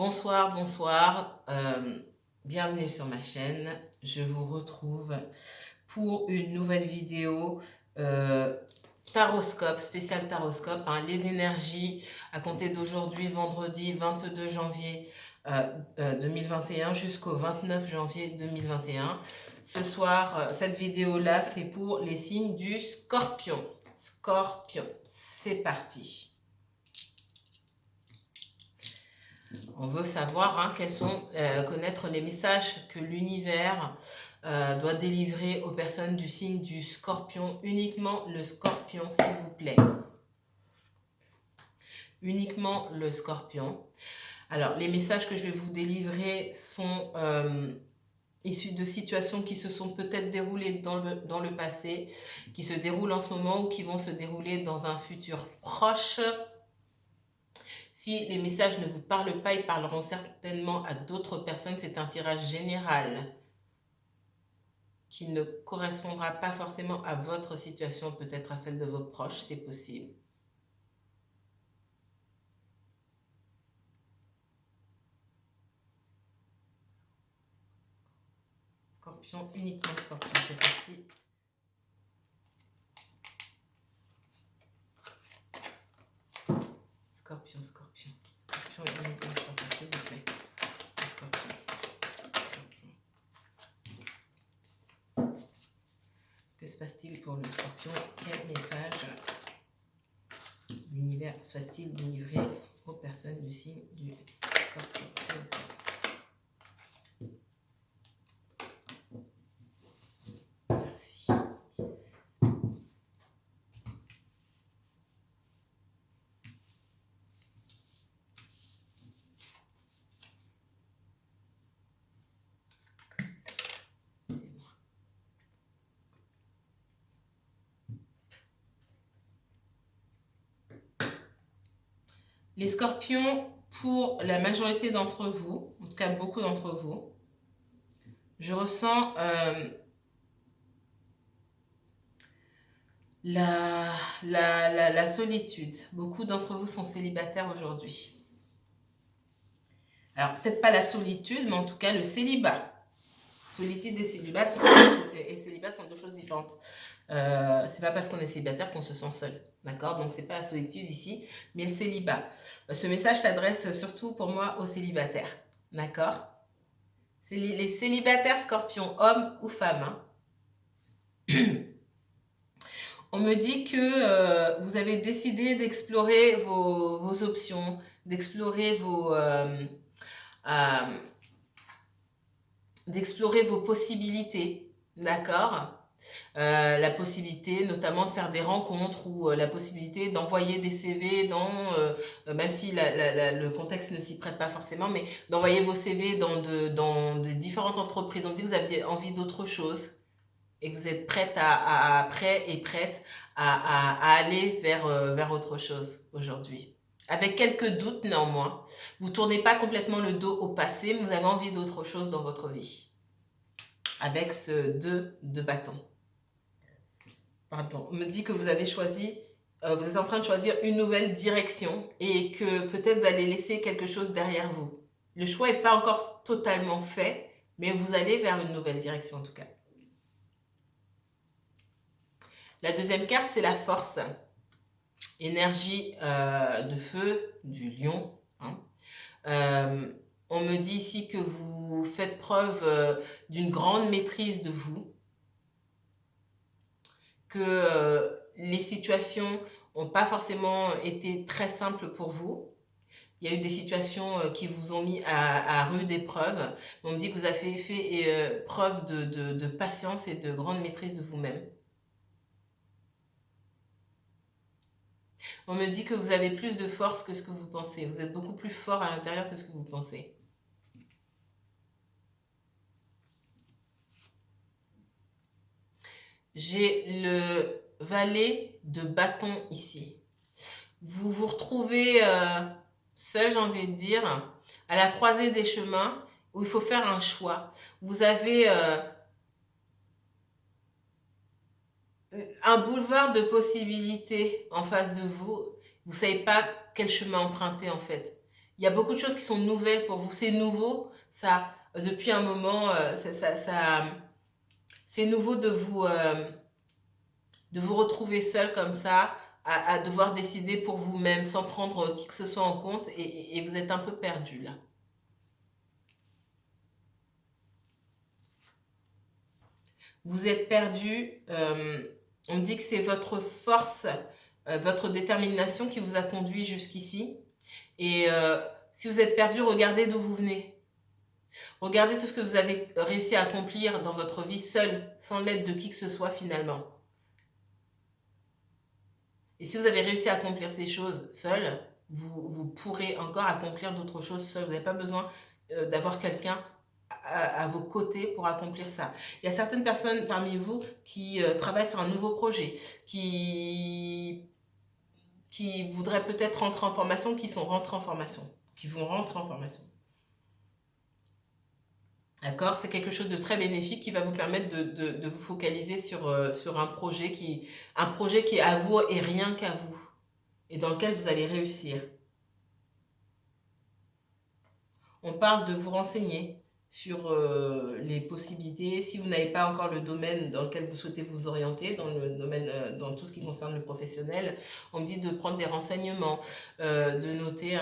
Bonsoir, bonsoir. Bienvenue sur ma chaîne. Je vous retrouve pour une nouvelle vidéo taroscope, spécial taroscope, hein, les énergies à compter d'aujourd'hui, vendredi 22 janvier 2021 jusqu'au 29 janvier 2021. Ce soir, cette vidéo-là, c'est pour les signes du Scorpion. Scorpion, c'est parti. On veut savoir connaître les messages que l'univers doit délivrer aux personnes du signe du Scorpion. Uniquement le Scorpion, s'il vous plaît. Uniquement le Scorpion. Alors, les messages que je vais vous délivrer sont issus de situations qui se sont peut-être déroulées dans le passé, qui se déroulent en ce moment ou qui vont se dérouler dans un futur proche. Si les messages ne vous parlent pas, ils parleront certainement à d'autres personnes. C'est un tirage général qui ne correspondra pas forcément à votre situation, peut-être à celle de vos proches, c'est possible. Scorpion, uniquement Scorpion, c'est parti. Scorpion, Scorpion. Scorpion, uniquement Scorpion, s'il vous plaît. Scorpion. Que se passe-t-il pour le Scorpion? Quel message l'univers soit-il délivré aux personnes du signe du Scorpion, s'il vous plaît? Merci. Les scorpions, pour la majorité d'entre vous, en tout cas beaucoup d'entre vous, je ressens la solitude. Beaucoup d'entre vous sont célibataires aujourd'hui. Alors, peut-être pas la solitude, mais en tout cas le célibat. Solitude et célibat sont deux choses différentes. C'est pas parce qu'on est célibataire qu'on se sent seul. D'accord? Donc, c'est pas la solitude ici, mais le célibat. Ce message s'adresse surtout pour moi aux célibataires. D'accord? C'est les célibataires scorpions, hommes ou femmes. Hein. On me dit que vous avez décidé d'explorer vos options, d'explorer vos possibilités. D'accord? La possibilité notamment de faire des rencontres ou la possibilité d'envoyer des CV même si le contexte ne s'y prête pas forcément, mais d'envoyer vos CV dans de différentes entreprises. On dit que vous aviez envie d'autre chose et que vous êtes prête à aller vers autre chose aujourd'hui. Avec quelques doutes néanmoins. Vous ne tournez pas complètement le dos au passé, mais vous avez envie d'autre chose dans votre vie. Avec ce 2 de bâton. Pardon, on me dit que vous avez choisi, vous êtes en train de choisir une nouvelle direction et que peut-être vous allez laisser quelque chose derrière vous. Le choix n'est pas encore totalement fait, mais vous allez vers une nouvelle direction en tout cas. La deuxième carte, c'est la force. Énergie de feu, du lion. Hein. On me dit ici que vous faites preuve d'une grande maîtrise de vous. Que les situations n'ont pas forcément été très simples pour vous. Il y a eu des situations qui vous ont mis à rude épreuve. On me dit que vous avez fait preuve de patience et de grande maîtrise de vous-même. On me dit que vous avez plus de force que ce que vous pensez. Vous êtes beaucoup plus fort à l'intérieur que ce que vous pensez. J'ai le valet de bâton ici. Vous vous retrouvez seul, j'ai envie de dire, à la croisée des chemins où il faut faire un choix. Vous avez un boulevard de possibilités en face de vous. Vous ne savez pas quel chemin emprunter en fait. Il y a beaucoup de choses qui sont nouvelles pour vous. C'est nouveau, ça, depuis un moment, c'est nouveau de vous retrouver seul comme ça, à devoir décider pour vous-même, sans prendre qui que ce soit en compte, et vous êtes un peu perdu là. Vous êtes perdu, on me dit que c'est votre force, votre détermination qui vous a conduit jusqu'ici. Et si vous êtes perdu, regardez d'où vous venez. Regardez tout ce que vous avez réussi à accomplir dans votre vie seul, sans l'aide de qui que ce soit finalement. Et si vous avez réussi à accomplir ces choses seul, vous pourrez encore accomplir d'autres choses seul. Vous n'avez pas besoin d'avoir quelqu'un à vos côtés pour accomplir ça. Il y a certaines personnes parmi vous qui travaillent sur un nouveau projet, qui voudraient peut-être rentrer en formation, qui sont rentrés en formation, qui vont rentrer en formation. D'accord? C'est quelque chose de très bénéfique qui va vous permettre de vous focaliser sur un projet qui est à vous et rien qu'à vous, et dans lequel vous allez réussir. On parle de vous renseigner sur les possibilités. Si vous n'avez pas encore le domaine dans lequel vous souhaitez vous orienter, dans le domaine, dans tout ce qui concerne le professionnel, on me dit de prendre des renseignements, de noter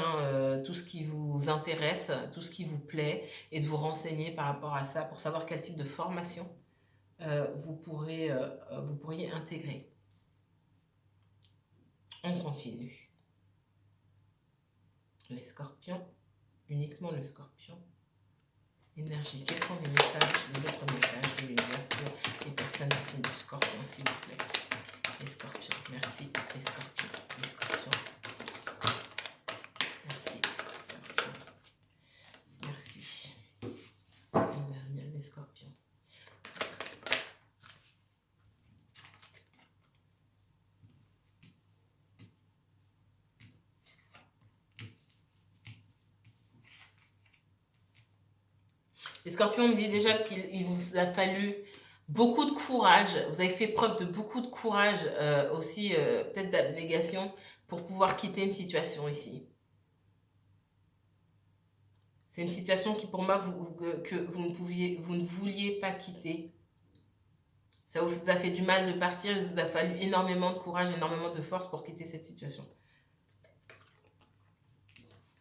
tout ce qui vous intéresse, tout ce qui vous plaît, et de vous renseigner par rapport à ça pour savoir quel type de formation vous pourriez intégrer. On continue. Les scorpions, uniquement le scorpion. Énergie, quels sont les messages, les autres messages de l'univers pour les personnes du signe du scorpion, s'il vous plaît? Les scorpions, merci. Les scorpions, les scorpions. Merci, les scorpions. Merci. Une dernière, les scorpions. Les scorpions me disent déjà qu'il vous a fallu beaucoup de courage. Vous avez fait preuve de beaucoup de courage, aussi peut-être d'abnégation, pour pouvoir quitter une situation ici. C'est une situation qui pour moi que vous ne vouliez pas quitter. Ça vous a fait du mal de partir, il vous a fallu énormément de courage, énormément de force pour quitter cette situation.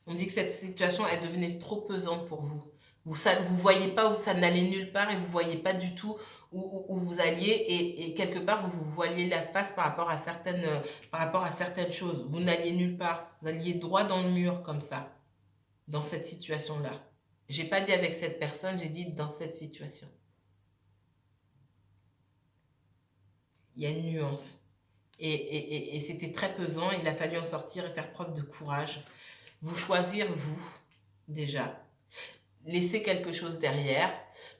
On me dit que cette situation, elle devenait trop pesante pour vous. Vous ne voyez pas où ça n'allait nulle part, et vous ne voyez pas du tout où vous alliez, et quelque part vous vous voiliez la face par rapport à certaines choses. Vous n'alliez nulle part, vous alliez droit dans le mur comme ça, dans cette situation-là. J'ai pas dit avec cette personne, j'ai dit dans cette situation. Il y a une nuance. Et c'était très pesant, il a fallu en sortir et faire preuve de courage. Vous choisir, vous, déjà. Laisser quelque chose derrière.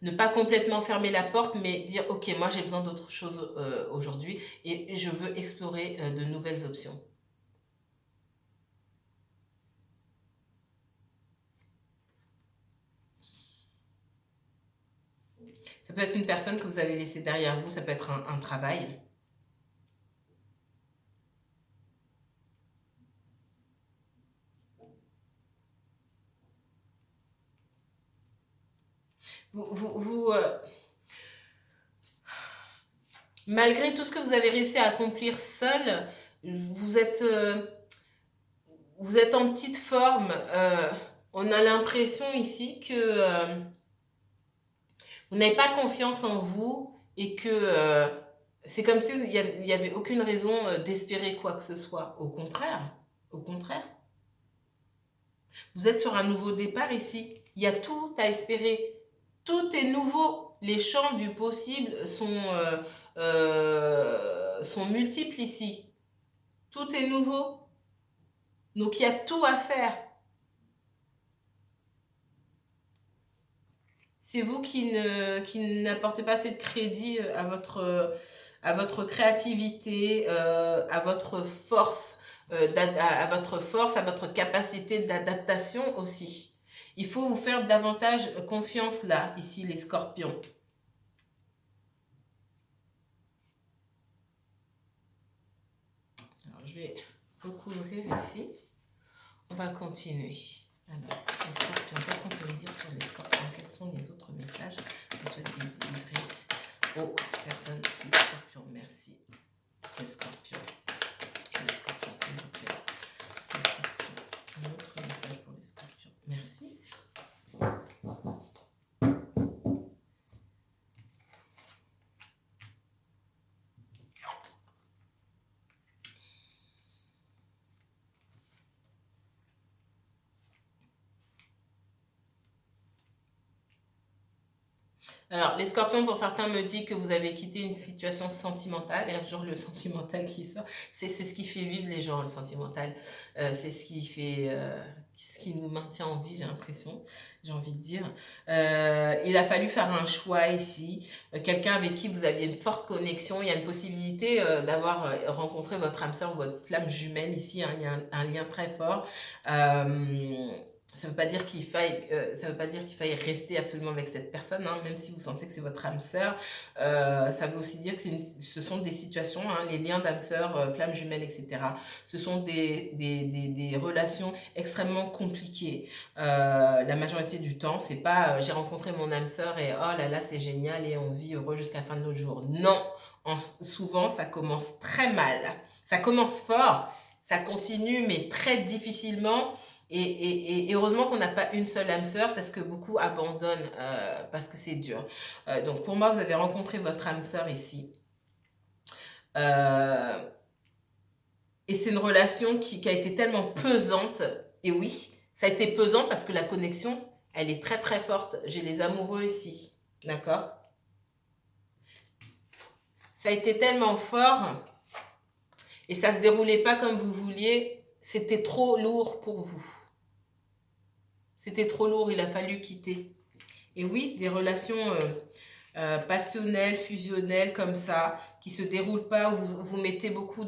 Ne pas complètement fermer la porte, mais dire, ok, moi j'ai besoin d'autre chose aujourd'hui, et je veux explorer de nouvelles options. Ça peut être une personne que vous avez laissée derrière vous, ça peut être un travail. Malgré tout ce que vous avez réussi à accomplir seul, vous êtes en petite forme. On a l'impression ici que vous n'avez pas confiance en vous, et que c'est comme s'il n'y avait aucune raison d'espérer quoi que ce soit. Au contraire, au contraire. Vous êtes sur un nouveau départ ici. Il y a tout à espérer. Tout est nouveau. Les champs du possible sont multiples ici. Tout est nouveau. Donc il y a tout à faire. C'est vous qui n'apportez pas assez de crédit à votre créativité, à votre force, à votre capacité d'adaptation aussi. Il faut vous faire davantage confiance là, ici, les scorpions. Alors, je vais recouvrir ici. On va continuer. Alors, les scorpions, qu'est-ce qu'on peut me dire sur les scorpions? Quels sont les autres messages que vous souhaitez livrer aux personnes du scorpion? Merci. Les scorpions. Les scorpions, s'il vous plaît. Les scorpions. Un autre message pour les scorpions. Merci. Alors, les scorpions, pour certains, me dit que vous avez quitté une situation sentimentale. Et un jour, le sentimental qui sort, c'est ce qui fait vivre les gens, le sentimental. C'est ce qui fait, ce qui nous maintient en vie, j'ai l'impression, j'ai envie de dire. Il a fallu faire un choix ici. Quelqu'un avec qui vous aviez une forte connexion. Il y a une possibilité d'avoir rencontré votre âme sœur ou votre flamme jumelle ici. Hein, il y a un lien très fort. Ça ne veut pas dire qu'il faille, rester absolument avec cette personne, hein, même si vous sentez que c'est votre âme sœur. Ça veut aussi dire que ce sont des situations, hein, les liens d'âme sœur, flamme jumelle, etc. Ce sont des relations extrêmement compliquées. La majorité du temps, c'est pas j'ai rencontré mon âme sœur et oh là là, c'est génial et on vit heureux jusqu'à la fin de nos jours. Non, souvent, ça commence très mal. Ça commence fort, ça continue, mais très difficilement. Et heureusement qu'on n'a pas une seule âme sœur parce que beaucoup abandonnent parce que c'est dur. Donc pour moi, vous avez rencontré votre âme sœur ici. Et c'est une relation qui a été tellement pesante. Et oui, ça a été pesant parce que la connexion, elle est très très forte. J'ai les amoureux ici. D'accord? Ça a été tellement fort et ça ne se déroulait pas comme vous vouliez. C'était trop lourd pour vous. C'était trop lourd, il a fallu quitter. Et oui, des relations passionnelles, fusionnelles comme ça, qui se déroulent pas, où vous mettez beaucoup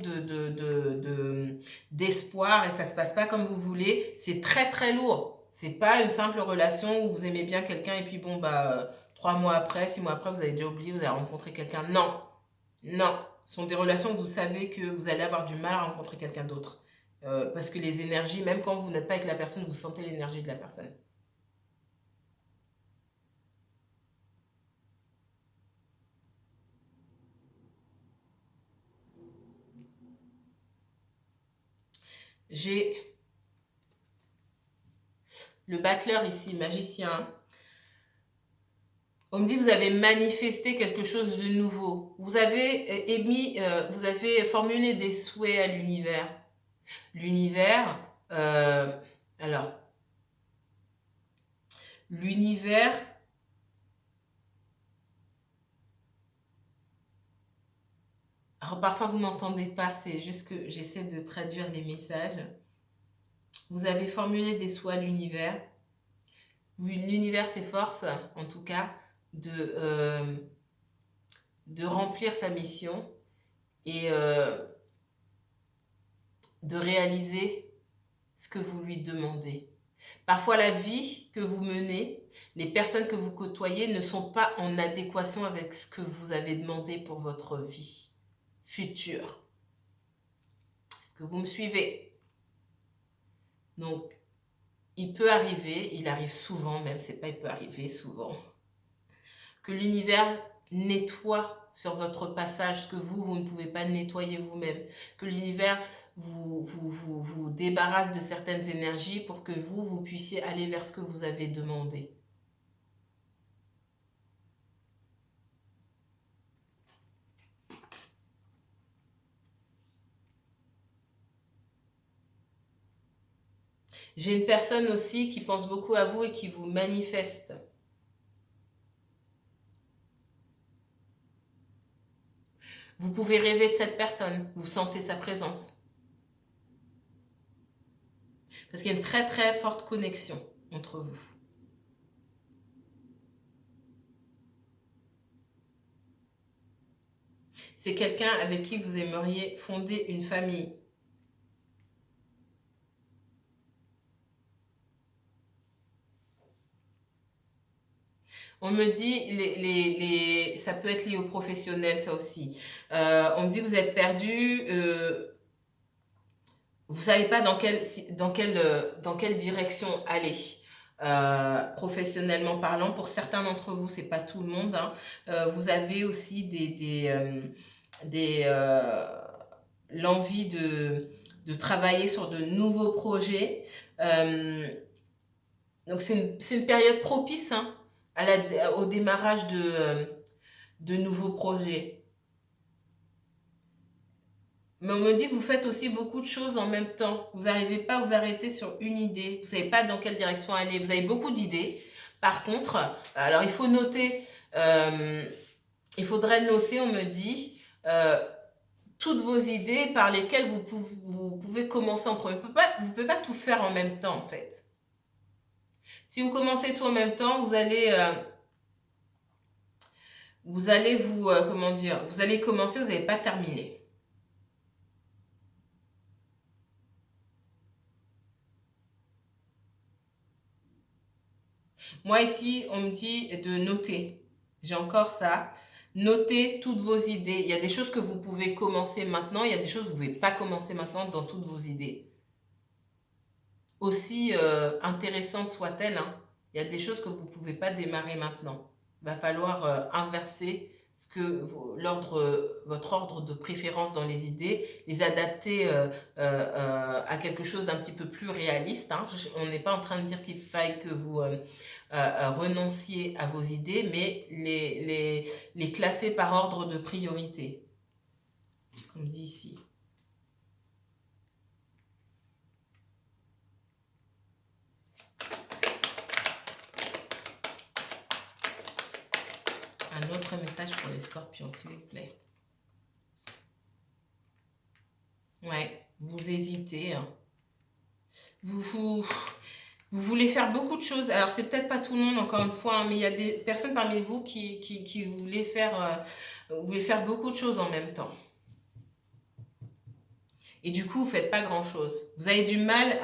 d'espoir et ça se passe pas comme vous voulez, c'est très très lourd. C'est pas une simple relation où vous aimez bien quelqu'un et puis bon, 3 mois après, 6 mois après, vous avez déjà oublié, vous avez rencontré quelqu'un. Non, non. Ce sont des relations où vous savez que vous allez avoir du mal à rencontrer quelqu'un d'autre. Parce que les énergies, même quand vous n'êtes pas avec la personne, vous sentez l'énergie de la personne. J'ai le battleur ici, magicien. On me dit que vous avez manifesté quelque chose de nouveau. Vous avez vous avez formulé des souhaits à l'univers. L'univers, alors, l'univers, alors parfois vous m'entendez pas, c'est juste que j'essaie de traduire les messages. Vous avez formulé des souhaits à l'univers. L'univers s'efforce, en tout cas, de remplir sa mission et de réaliser ce que vous lui demandez. Parfois, la vie que vous menez, les personnes que vous côtoyez ne sont pas en adéquation avec ce que vous avez demandé pour votre vie future. Est-ce que vous me suivez? Donc, il peut arriver, il arrive souvent même, c'est pas il peut arriver souvent, que l'univers nettoie sur votre passage ce que vous ne pouvez pas nettoyer vous-même, que l'univers vous débarrasse de certaines énergies pour que vous puissiez aller vers ce que vous avez demandé. J'ai une personne aussi qui pense beaucoup à vous et qui vous manifeste. Vous pouvez rêver de cette personne, vous sentez sa présence. Parce qu'il y a une très très forte connexion entre vous. C'est quelqu'un avec qui vous aimeriez fonder une famille. On me dit, ça peut être lié au professionnel, ça aussi. On me dit que vous êtes perdu. vous savez pas dans quelle direction aller. Professionnellement parlant, pour certains d'entre vous, c'est pas tout le monde, hein. Vous avez aussi l'envie de travailler sur de nouveaux projets. Donc c'est une période propice, hein, au démarrage de nouveaux projets. Mais on me dit que vous faites aussi beaucoup de choses en même temps. Vous n'arrivez pas à vous arrêter sur une idée. Vous ne savez pas dans quelle direction aller. Vous avez beaucoup d'idées. Par contre, alors il faut noter, il faudrait noter, on me dit, toutes vos idées par lesquelles vous pouvez commencer en premier. Vous ne pouvez pas tout faire en même temps, en fait. Si vous commencez tout en même temps, vous allez comment dire, vous allez commencer, vous n'allez pas terminer. Moi, ici, on me dit de noter. J'ai encore ça. Notez toutes vos idées. Il y a des choses que vous pouvez commencer maintenant. Il y a des choses que vous ne pouvez pas commencer maintenant dans toutes vos idées. Aussi intéressantes soient-elles, hein, il y a des choses que vous ne pouvez pas démarrer maintenant. Il va falloir inverser votre ordre de préférence dans les idées, les adapter à quelque chose d'un petit peu plus réaliste, hein. On n'est pas en train de dire qu'il faille que vous renonciez à vos idées, mais les classer par ordre de priorité, comme dit ici. Un autre message pour les scorpions, s'il vous plaît. Ouais, vous hésitez, hein. Vous voulez faire beaucoup de choses. Alors, c'est peut-être pas tout le monde, encore une fois, hein, mais il y a des personnes parmi vous qui voulaient faire beaucoup de choses en même temps. Et du coup, vous ne faites pas grand-chose. Vous avez du mal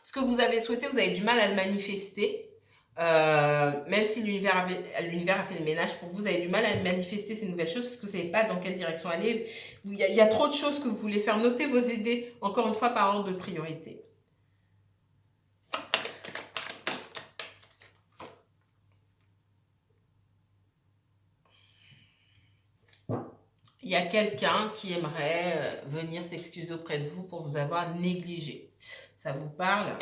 ce que vous avez souhaité, vous avez du mal à le manifester. Même si l'univers a fait le ménage pour vous, vous avez du mal à manifester ces nouvelles choses parce que vous ne savez pas dans quelle direction aller. Il y a trop de choses que vous voulez faire. Notez vos idées, encore une fois, par ordre de priorité. Il y a quelqu'un qui aimerait venir s'excuser auprès de vous pour vous avoir négligé. Ça vous parle?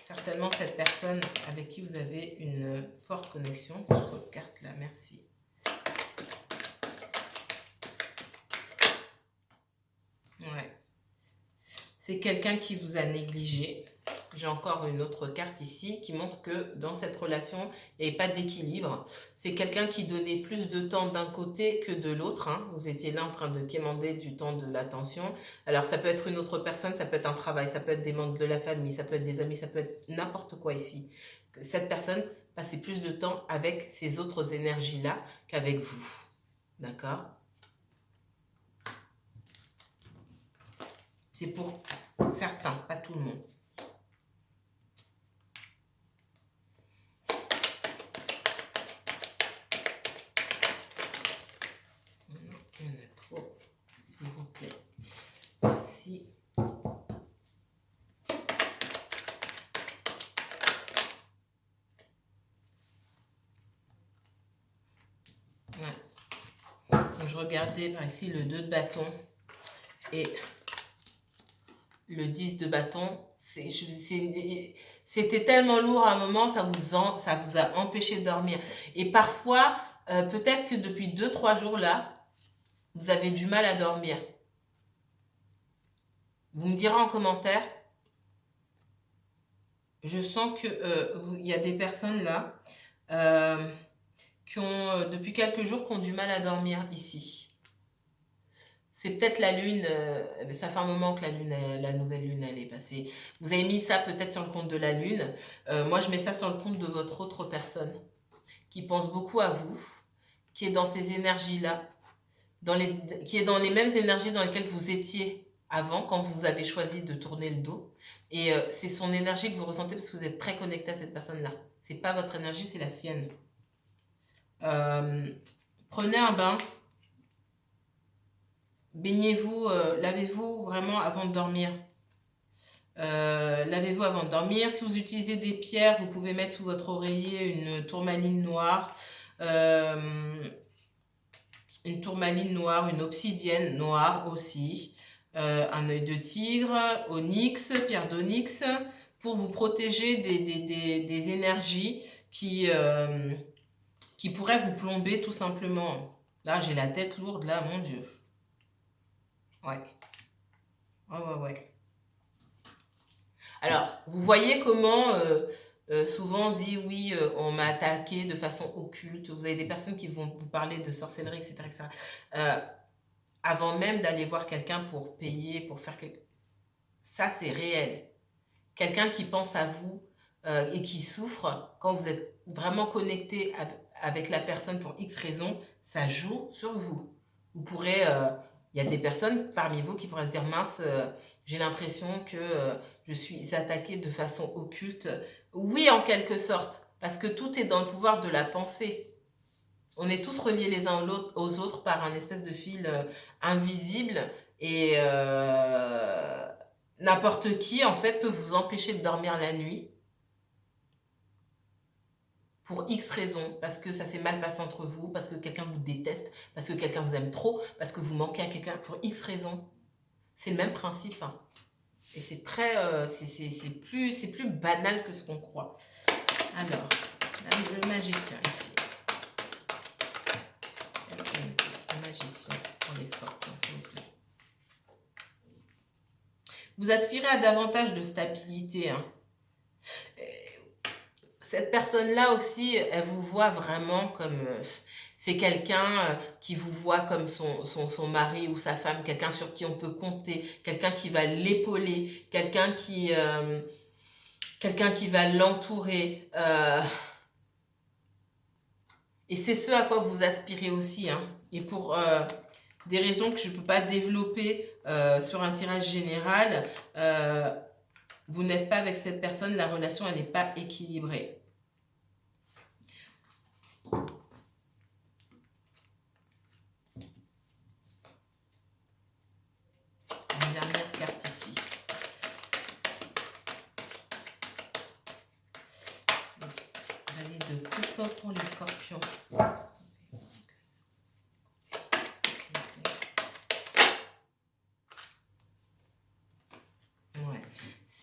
Certainement cette personne avec qui vous avez une forte connexion. Votre carte là, merci. Ouais. C'est quelqu'un qui vous a négligé. J'ai encore une autre carte ici qui montre que dans cette relation, il n'y avait pas d'équilibre. C'est quelqu'un qui donnait plus de temps d'un côté que de l'autre, hein. Vous étiez là en train de quémander du temps, de l'attention. Alors ça peut être une autre personne, ça peut être un travail, ça peut être des membres de la famille, ça peut être des amis, ça peut être n'importe quoi ici. Cette personne passait plus de temps avec ces autres énergies-là qu'avec vous. D'accord? C'est pour certains, pas tout le monde. Il y en a trop, s'il vous plaît. Merci. Ouais. Donc, je regardais par ici le 2 de bâton et le 10 de bâton. C'était tellement lourd à un moment, ça vous a empêché de dormir. Et parfois, peut-être que depuis 2-3 jours là, vous avez du mal à dormir. Vous me direz en commentaire. Je sens que il y a des personnes là qui ont, depuis quelques jours, qui ont du mal à dormir ici. C'est peut-être la lune, ça fait un moment que la nouvelle lune, elle est passée. Vous avez mis ça peut-être sur le compte de la lune. Moi, je mets ça sur le compte de votre autre personne qui pense beaucoup à vous, qui est dans ces énergies-là, qui est dans les mêmes énergies dans lesquelles vous étiez avant, quand vous avez choisi de tourner le dos. Et c'est son énergie que vous ressentez parce que vous êtes très connecté à cette personne-là. C'est pas votre énergie, c'est la sienne. Prenez un bain. baignez-vous, lavez-vous vraiment avant de dormir. Lavez-vous avant de dormir. Si vous utilisez des pierres, vous pouvez mettre sous votre oreiller une tourmaline noire, une obsidienne noire aussi, un œil de tigre, onyx, pierre d'onyx, pour vous protéger des énergies qui pourraient vous plomber tout simplement. Là, j'ai la tête lourde, là, mon Dieu. Ouais. Ouais. Alors, vous voyez comment souvent on dit oui, on m'a attaqué de façon occulte. Vous avez des personnes qui vont vous parler de sorcellerie, etc. etc. Avant même d'aller voir quelqu'un pour payer, pour faire quelque... Ça, c'est réel. Quelqu'un qui pense à vous et qui souffre, quand vous êtes vraiment connecté avec la personne pour X raison, ça joue sur vous. Vous pourrez... Il y a des personnes parmi vous qui pourraient se dire, mince, j'ai l'impression que je suis attaquée de façon occulte. Oui, en quelque sorte, parce que tout est dans le pouvoir de la pensée. On est tous reliés les uns aux autres par un espèce de fil invisible et n'importe qui, en fait, peut vous empêcher de dormir la nuit pour X raisons, parce que ça s'est mal passé entre vous, parce que quelqu'un vous déteste, parce que quelqu'un vous aime trop, parce que vous manquez à quelqu'un, pour X raisons. C'est le même principe. Hein. Et c'est très... c'est plus banal que ce qu'on croit. Alors, le magicien ici. Le magicien pour les scorpions, s'il vous plaît. Vous aspirez à davantage de stabilité. Hein. Cette personne-là aussi, elle vous voit vraiment comme... c'est quelqu'un qui vous voit comme son mari ou sa femme, quelqu'un sur qui on peut compter, quelqu'un qui va l'épauler, quelqu'un qui va l'entourer. Et c'est ce à quoi vous aspirez aussi. Hein. Et pour des raisons que je ne peux pas développer sur un tirage général, vous n'êtes pas avec cette personne, la relation elle n'est pas équilibrée. Une dernière carte ici. Valet de coupe pour les scorpions.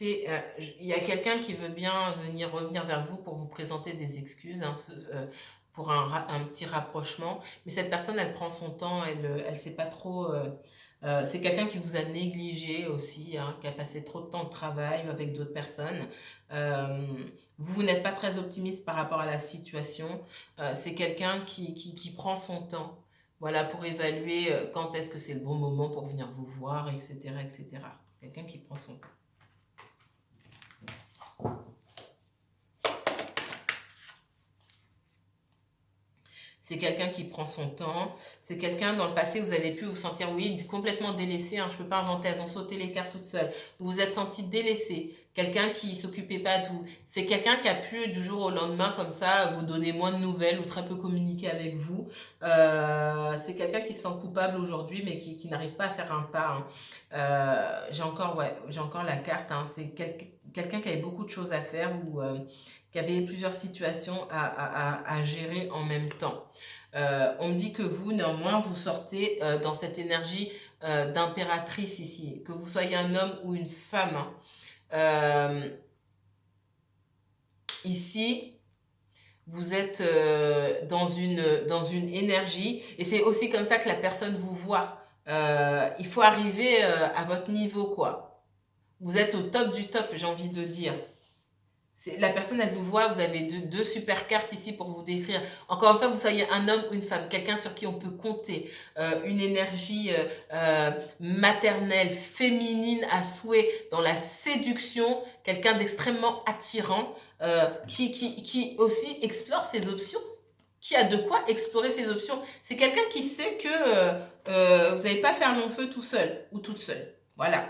Il y a quelqu'un qui veut bien revenir vers vous pour vous présenter des excuses, hein, pour un petit rapprochement. Mais cette personne, elle prend son temps, elle sait pas trop... c'est quelqu'un qui vous a négligé aussi, hein, qui a passé trop de temps de travail avec d'autres personnes. Vous n'êtes pas très optimiste par rapport à la situation. C'est quelqu'un qui prend son temps, voilà, pour évaluer quand est-ce que c'est le bon moment pour venir vous voir, etc. etc. Quelqu'un qui prend son temps. C'est quelqu'un qui prend son temps. C'est quelqu'un, dans le passé, vous avez pu vous sentir, oui, complètement délaissé. Hein, je ne peux pas inventer, elles ont sauté les cartes toutes seules. Vous vous êtes senti délaissé. Quelqu'un qui ne s'occupait pas de vous. C'est quelqu'un qui a pu, du jour au lendemain, comme ça, vous donner moins de nouvelles ou très peu communiquer avec vous. C'est quelqu'un qui se sent coupable aujourd'hui, mais qui n'arrive pas à faire un pas. Hein. J'ai encore la carte. Hein, c'est quelqu'un qui avait beaucoup de choses à faire ou... qui avait plusieurs situations à gérer en même temps. On me dit que vous, néanmoins, vous sortez dans cette énergie d'impératrice ici, que vous soyez un homme ou une femme. Hein. Ici, vous êtes dans une énergie, et c'est aussi comme ça que la personne vous voit. Il faut arriver à votre niveau, quoi. Vous êtes au top du top, j'ai envie de dire. La personne, elle vous voit, vous avez deux super cartes ici pour vous décrire. Encore une fois, vous soyez un homme ou une femme, quelqu'un sur qui on peut compter, une énergie maternelle, féminine à souhait, dans la séduction, quelqu'un d'extrêmement attirant, qui aussi explore ses options, qui a de quoi explorer ses options. C'est quelqu'un qui sait que vous n'allez pas faire long feu tout seul ou toute seule. Voilà.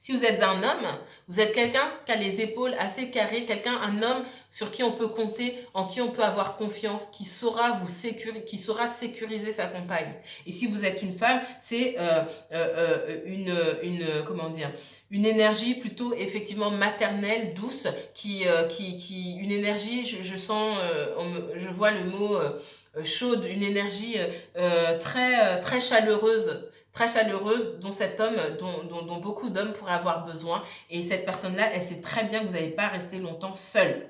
Si vous êtes un homme, vous êtes quelqu'un qui a les épaules assez carrées, un homme sur qui on peut compter, en qui on peut avoir confiance, qui saura sécuriser sa compagne. Et si vous êtes une femme, c'est comment dire, une énergie plutôt effectivement maternelle, douce, une énergie, je sens, je vois le mot chaude, une énergie très chaleureuse. Très chaleureuse, dont cet homme, dont beaucoup d'hommes pourraient avoir besoin. Et cette personne-là, elle sait très bien que vous n'allez pas rester longtemps seul.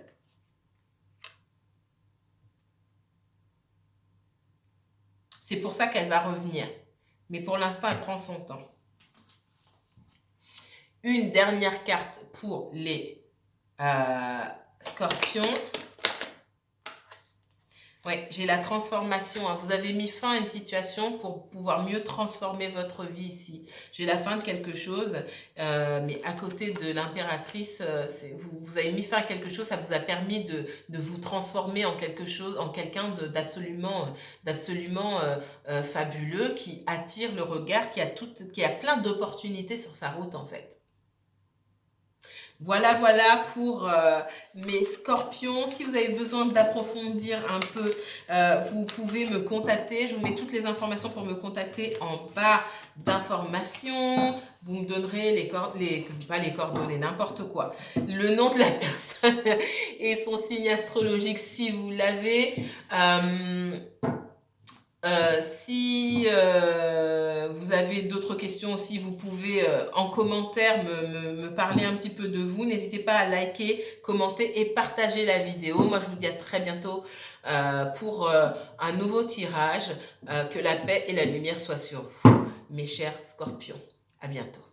C'est pour ça qu'elle va revenir. Mais pour l'instant, elle prend son temps. Une dernière carte pour les scorpions. Oui, j'ai la transformation. Vous avez mis fin à une situation pour pouvoir mieux transformer votre vie ici. J'ai la fin de quelque chose, mais à côté de l'impératrice, vous avez mis fin à quelque chose, ça vous a permis de vous transformer en quelque chose, en quelqu'un d'absolument fabuleux, qui attire le regard, qui a plein d'opportunités sur sa route en fait. Voilà pour mes scorpions. Si vous avez besoin d'approfondir un peu, vous pouvez me contacter. Je vous mets toutes les informations pour me contacter en barre d'informations. Vous me donnerez pas les coordonnées, n'importe quoi. Le nom de la personne et son signe astrologique si vous l'avez. Si vous avez d'autres questions aussi, vous pouvez en commentaire me parler un petit peu de vous. N'hésitez pas à liker, commenter et partager la vidéo. Moi, je vous dis à très bientôt pour un nouveau tirage. Que la paix et la lumière soient sur vous, mes chers scorpions. À bientôt.